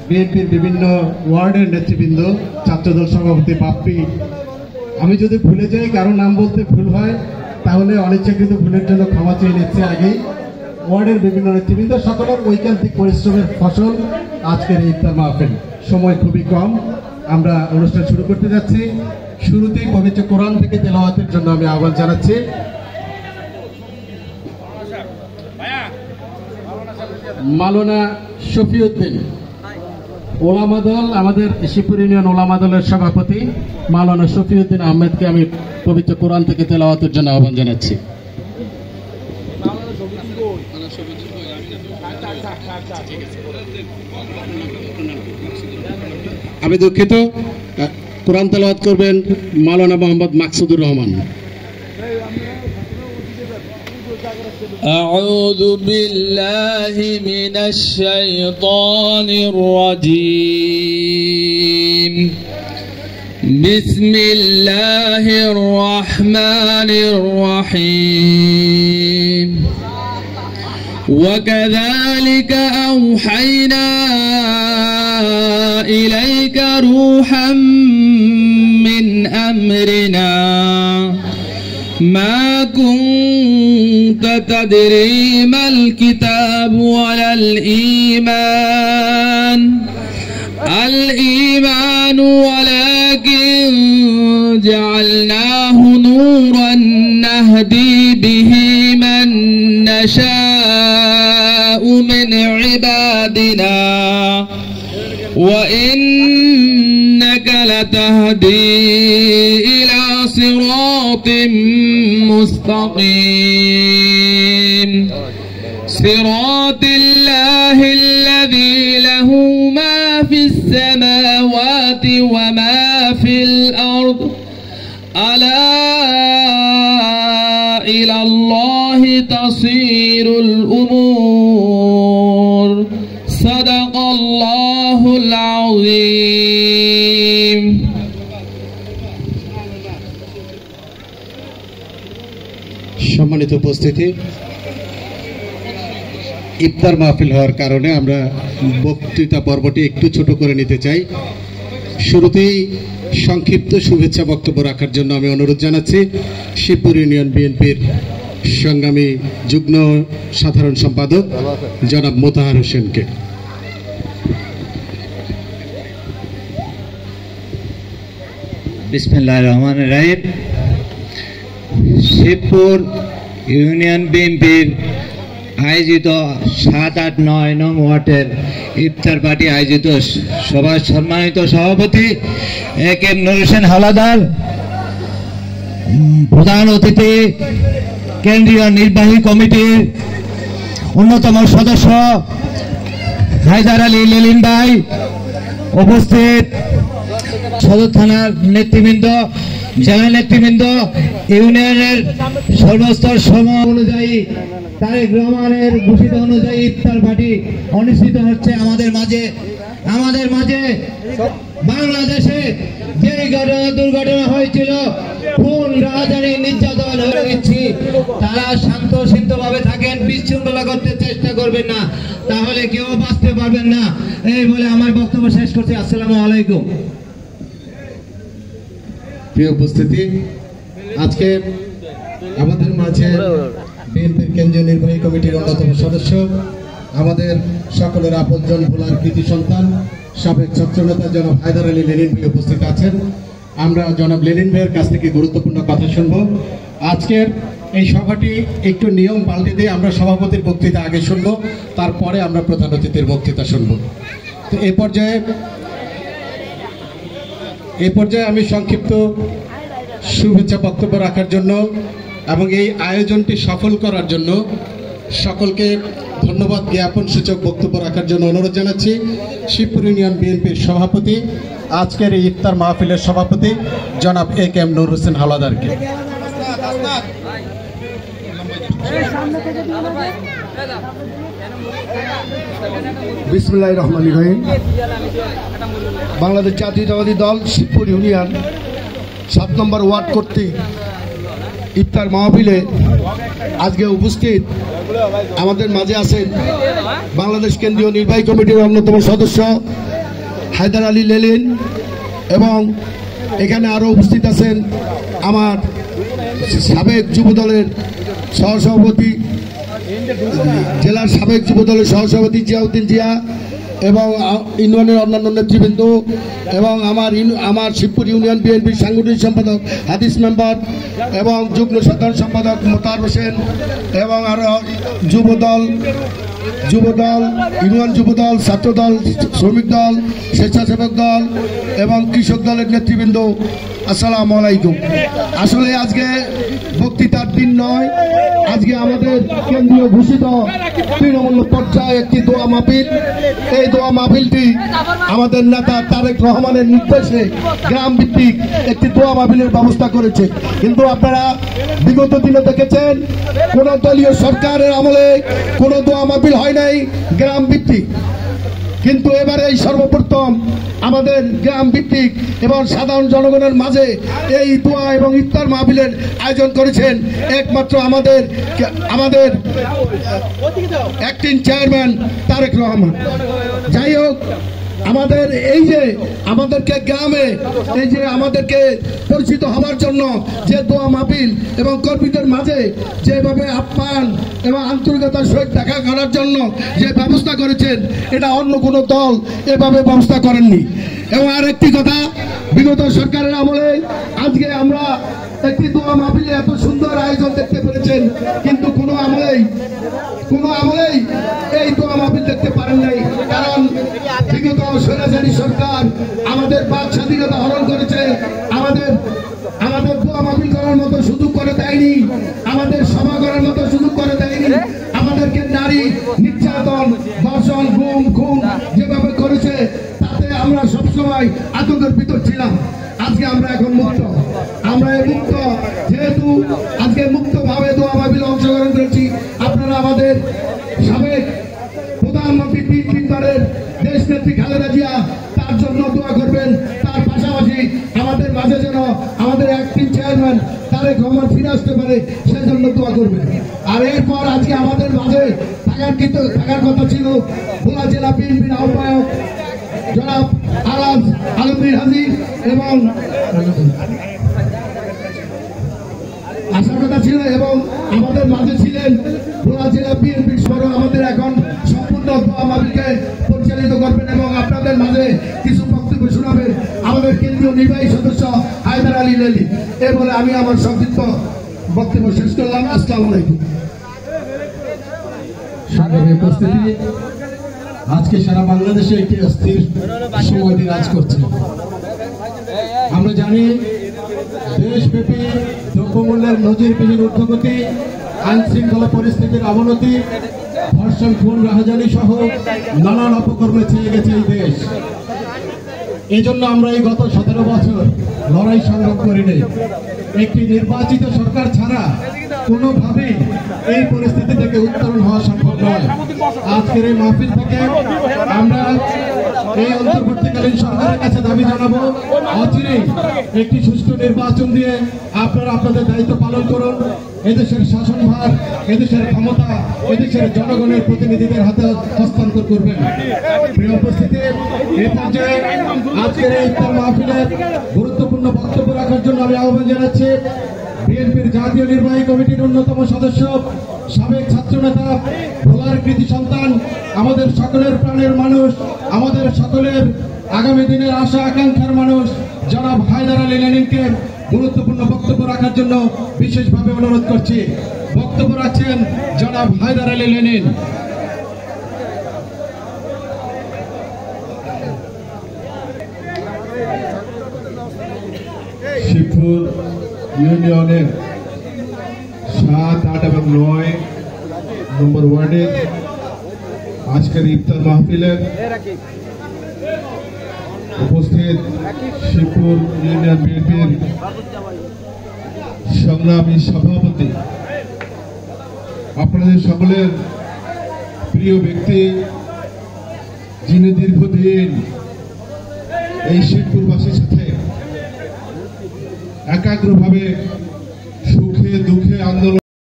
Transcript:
বিএনপির বিভিন্ন ওয়ার্ডের নেতৃবৃন্দ, ছাত্রদল সভাপতি বাপ্পি, আমি যদি ভুলে যাই, কারো নাম বলতে ভুল হয় তাহলে অনিচ্ছাকৃত ভুলের জন্য ক্ষমা চেয়ে নিচ্ছে। আগেই ওয়ার্ডের বিভিন্ন নেতৃবৃন্দ, সকলের ঐকান্তিক পরিশ্রমের ফসল আজকের এই ইফতার মাহফিল। সময় খুবই কম, আমরা অনুষ্ঠান শুরু করতে যাচ্ছি। শুরুতেই পবিত্র কোরআন থেকে তেলাওয়াতের জন্য আমি আহ্বান জানাচ্ছি। মাওলানা শফিউদ্দিন, ওলামা দল, আমাদের শিবপুর ইউনিয়ন ওলামা দলের সভাপতি মাওলানা শফিউদ্দিন আহমেদকে আমি পবিত্র কোরআন থেকে তেলাওয়াতের জন্য আহ্বান জানাচ্ছি। আমি দুঃখিত, কোরআন তেলাওয়াত করবেন মাওলানা মোহাম্মদ মাকসুদুর রহমান। أعوذ بالله من الشيطان الرجيم. بسم الله الرحمن الرحيم. وكذلك أوحينا إليك روحا من أمرنا ما كنت تدري ما الكتاب ولا الإيمان ولكن جعلناه نورا نهدي به من نشاء من عبادنا وإنك لتهدي إلى صراط مستقيم صراط الله الذي له ما في السماوات وما في الأرض ألا إلى الله تصير الأمور صدق الله العظيم. সম্মানিত উপস্থিতি, ইফতার মাহফিল হওয়ার কারণে আমরা বক্তৃতা পর্বটি একটু ছোট করে নিতে চাই। শুরুতেই সংক্ষিপ্ত শুভেচ্ছা বক্তব্য রাখার জন্য আমি অনুরোধ জানাচ্ছি শিবপুর ইউনিয়ন বিএনপির সংগ্রামী যুগ্ম সাধারণ সম্পাদক জনাব মোতাহার হোসেনকে। বিসমিল্লাহির রহমানির রহিম। শিবপুর ইউনিয়ন বিএনপির আয়োজিত 7, 8, 9 নং ওয়ার্ডের ইফতার পার্টি আয়োজিত সভার সম্মানিত সভাপতি এ.কে.এম. নূর হোসেন হাওলাদার, প্রধান অতিথি কেন্দ্রীয় নির্বাহী কমিটির অন্যতম সদস্য হায়দার আলী লেলিন ভাই, উপস্থিত সদর থানার নেতৃবৃন্দ, জেলা নেতৃবৃন্দ, ইউনিয়নের সর্বস্তর সময় অনুযায়ী তারেক রহমানের ঘোষিত অনুযায়ী ইফতার পার্টি অনুষ্ঠিত হচ্ছে আমাদের মাঝে। বাংলাদেশে যে দুর্ঘটনা হয়েছিল, খুন, রাজধানী, নির্যাতন হয়ে গেছি, তারা শান্ত ভাবে থাকেন, বিশৃঙ্খলা করতে চেষ্টা করবেন না, তাহলে কেউ বাঁচতে পারবেন না। এই বলে আমার বক্তব্য শেষ করছি। আসসালামু আলাইকুম। প্রিয় উপস্থিতি, আজকে আমাদের মাঝে বিএনপির কেন্দ্রীয় নির্বাহী কমিটির অন্যতম সদস্য, আমাদের সকলের আপনজন, ভোলার কৃতি সন্তান, সাবেক ছাত্রনেতা জনাব হায়দার আলী লেলিন ভাই উপস্থিত আছেন। আমরা জনাব লেলিন ভাইয়ের কাছ থেকে গুরুত্বপূর্ণ কথা শুনব। আজকের এই সভাটি একটু নিয়ম পাল্টে দিয়ে আমরা সভাপতির বক্তৃতা আগে শুনব, তারপরে আমরা প্রধান অতিথির বক্তৃতা শুনব। তো এই পর্যায়ে আমি সংক্ষিপ্ত শুভেচ্ছা বক্তব্য রাখার জন্য এবং এই আয়োজনটি সফল করার জন্য সকলকে ধন্যবাদ জ্ঞাপন সূচক বক্তব্য রাখার জন্য অনুরোধ জানাচ্ছি শিবপুর ইউনিয়ন বিএনপির সভাপতি, আজকের এই ইফতার মাহফিলের সভাপতি জনাব এ.কে.এম. নূর হোসেন হাওলাদারকে। বিসমিল্লাহির রহমানির রহিম। বাংলাদেশ জাতীয়তাবাদী দল শিবপুর ইউনিয়ন 7 নম্বর ওয়ার্ড কর্তৃক ইফতার মাহফিলে আজকে উপস্থিত আমাদের মাঝে আছেন বাংলাদেশ কেন্দ্রীয় নির্বাহী কমিটির অন্যতম সদস্য হায়দার আলী লেলিন এবং এখানে আরও উপস্থিত আছেন আমার সাবেক যুবদলের সহসভাপতি, জেলার সাবেক যুবদলের সহসভাপতি জিয়াউদ্দিন জিয়া এবং ইউনিয়নের অন্যান্য নেতৃবৃন্দ এবং আমার শিবপুর ইউনিয়ন বিএনপির সাংগঠনিক সম্পাদক হাদিস মেম্বার এবং যুগ্ম সাধারণ সম্পাদক মোতার হোসেন এবং আরও যুবদল, ইউনিয়ন যুবদল, ছাত্রদল, শ্রমিক দল, স্বেচ্ছাসেবক দল এবং কৃষক দলের নেতৃবৃন্দ, আসসালামু আলাইকুম। আসলে আজকে বক্তৃতার দিন নয়, আজকে আমাদের কেন্দ্রীয় ঘোষিত তৃণমূল পর্যায়ে একটি দোয়া মাহফিল। এই দোয়া মাহফিলটি আমাদের নেতা তারেক রহমানের নির্দেশে গ্রাম ভিত্তিক একটি দোয়া মাহফিলের ব্যবস্থা করেছে। কিন্তু আপনারা বিগত দিনে দেখেছেন কোন দলীয় সরকারের আমলে কোন দোয়া মাহফিল হয় নাই গ্রাম ভিত্তিক, কিন্তু এবারে এই সর্বপ্রথম আমাদের গ্রাম ভিত্তিক এবং সাধারণ জনগণের মাঝে এই দোয়া এবং ইফতার মাহফিলের আয়োজন করেছেন একমাত্র আমাদের অ্যাক্টিং চেয়ারম্যান তারেক রহমান। যাই হোক, আমাদের এই যে আমাদেরকে গ্রামে এই যে আমাদেরকে পরিচিত হওয়ার জন্য যে দোয়া মাহফিল এবং কর্মীদের মাঝে যেভাবে আপ্যায়ন এবং আন্তরিকতার সহিত দেখা করার জন্য যে ব্যবস্থা করেছেন, এটা অন্য কোনো দল এভাবে ব্যবস্থা করেননি। এবং আর একটি কথা, বিগত সরকারের আমলে আজকে আমরা একটি দোয়া মাহফিলে এত সুন্দর আয়োজন দেখতে পেরেছেন, কিন্তু কোনো আমলেই এই দোয়া মাহফিল দেখতে পারেন নাই। কারণ বিগত স্বৈরাচারী সরকার আমাদের বাক স্বাধীনতা হরণ করেছে, আমাদের দোয়া মাহফিল করার মতো সুযোগ করে দেয়নি, আমাদের সভা করার মতো সুযোগ করে দেয়নি, আমাদেরকে নারী নির্যাতন, ধর্ষণ, গুম খুন যেভাবে করেছে, তাতে আমরা সবসময় আতঙ্কের ভিতর ছিলাম। আজকে আমরা এখন মুক্ত, আমরা এই মুক্ত, যেহেতু আজকে মুক্তভাবে দোয়া মাহফিলে অংশগ্রহণ করেছি। আপনারা আমাদের সাবেক প্রধানমন্ত্রী তিনবারের দেশ নেত্রী খালেদা জিয়া, তার জন্য দোয়া করবেন। তার পাশাপাশি আমাদের মাঝে যেন আমাদের অ্যাক্টিং চেয়ারম্যান তারেক রহমান ফিরে আসতে পারে, সেজন্য দোয়া করবেন। আর এরপর আজকে আমাদের মাঝে থাকার কথা ছিল ভোলা জেলা বিএনপির আহ্বায়ক জনাব আলাজ আলমগীর হাজির এবং আসার কথা ছিল, এবং আমাদের মাঝে ছিলেন ভোলা জেলা বিএনপির সহ আমাদের এখন সম্পূর্ণ দোয়া মাহফিলকে পরিচালিত করবেন এবং আপনাদের মাঝে কিছু বক্তব্য শোনাবেন আমাদের কেন্দ্রীয় নির্বাহী সদস্য হায়দার আলী লেলি। এ বলে আমি আমার সংক্ষিপ্ত বক্তব্য শেষ করলাম। আসসালামু আলাইকুম। সংগ্রামী উপস্থিতি, আজকে সারা বাংলাদেশে একটি অস্থির সময় বিরাজ করছে। আমরা জানি দেশব্যাপী দ্রব্যমূল্যের নজিরবিহীন ঊর্ধ্বগতি, আইন শৃঙ্খলা পরিস্থিতির অবনতি, ধর্ষণ, খুন, রাহাজানি সহ নানান অপকর্মে ছেয়ে গেছে এই দেশ। এই জন্য আমরা এই গত 17 বছর লড়াই সংগ্রাম করিনি। একটি নির্বাচিত সরকার ছাড়া কোনোভাবেই এই পরিস্থিতি থেকে উত্তরণ হওয়া সম্ভব নয়। আজকের এই মাহফিল থেকে আমরা এই অন্তর্বর্তীকালীন সরকারের কাছে দাবি জানাবো, অচিরেই একটি সুষ্ঠু নির্বাচন দিয়ে আপনারা আপনাদের দায়িত্ব পালন করুন। এদেশের শাসনভার, এদেশের ক্ষমতা এদেশের জনগণের প্রতিনিধিদের হাতে হস্তান্তর করবেন। প্রিয় উপস্থিতি, এই পর্যায়ে আজকের এই ইফতার মাহফিলের গুরুত্বপূর্ণ বক্তব্য রাখার জন্য আমি আহ্বান জানাচ্ছি বিএনপির জাতীয় নির্বাহী কমিটির অন্যতম সদস্য, সাবেক ছাত্রনেতা, ভোলার কৃতি সন্তান, আমাদের সকলের প্রাণের মানুষ, আমাদের সকলের আগামী দিনের আশা আকাঙ্ক্ষার মানুষ জনাব হায়দার আলী লেনিনকে গুরুত্বপূর্ণ বক্তব্য রাখার জন্য বিশেষভাবে অনুরোধ করছি। বক্তব্য রাখছেন জনাব হায়দার আলী লেনিন। শিবপুর ইউনিয়নের 7, 8 এবং 9 নম্বর ওয়ার্ডের আজকের ইফতার মাহফিলের উপস্থিত শিবপুর ইউনিয়ন বিএনপির সংগ্রামী সভাপতি, আপনাদের সকলের প্রিয় ব্যক্তি, যিনি দীর্ঘদিন এই শিবপুরবাসীর সাথে একাগ্রভাবে সুখে দুঃখে আন্দোলন